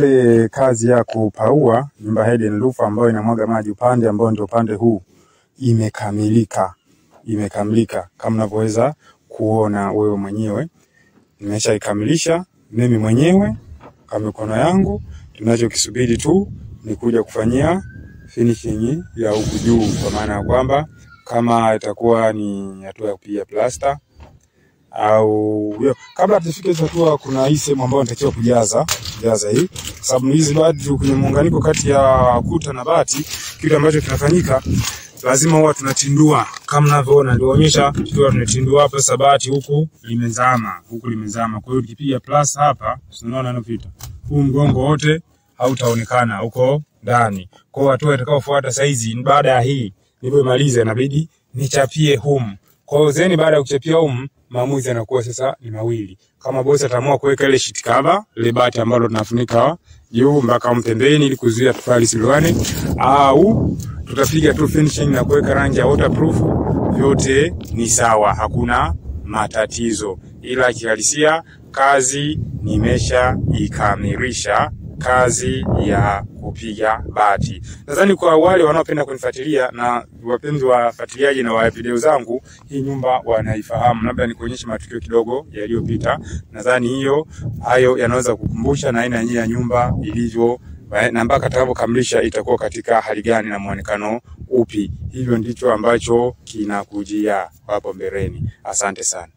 Ile kazi ya kupaua nyumba head and roof ambayo inamwaga maji upande ambao ndio upande huu imekamilika. Kama unavyoweza kuona wewe mwenyewe. Nimeshaikamilisha mimi mwenyewe kwa mikono yangu. Tunachokisubiri tu ni kuja kufanyia finishing ya huku juu, kwa maana kwamba kama itakuwa ni hatua ya kupiga plaster au kabla tufike hatua, kuna hii sehemu ambayo natakiwa kujaza hii, sababu hizi bati kwenye muunganiko kati ya kuta na bati, kitu ambacho kinafanyika lazima huwa tunatindua. Kama mnavyoona ndio onyesha kitu tunatindua hapa, sabati huku limezama. Kwa hiyo tukipiga plus hapa tunaona inapita. Huu mgongo wote hautaonekana huko ndani. Kwa hiyo hatua itakayofuata saizi baada ya hii nilipomaliza inabidi nichapie humu. Kwa hiyo zeni baada ya kuchapia humu, maamuzi yanakuwa sasa ni mawili. Kama bosi ataamua kuweka ile sheet cover, ile bati ambalo tunafunika juu mpaka pembeni ili kuzuia tofali siloane, au tutapiga tu finishing na kuweka rangi ya waterproof, vyote ni sawa, hakuna matatizo. Ila kihalisia kazi nimesha ikamilisha, kazi ya kupiga bati. Nadhani kwa wale wanaopenda kunifuatilia na wapenzi wa wafuatiliaji na wa video zangu, hii nyumba wanaifahamu. Labda nikuonyeshe matukio kidogo yaliyopita. Nadhani hayo yanaweza kukumbusha na aina ya nyumba ilivyo, na mpaka tutakapokamilisha itakuwa katika hali gani na muonekano upi. Hivyo ndicho ambacho kinakujia hapo mbeleni. Asante sana.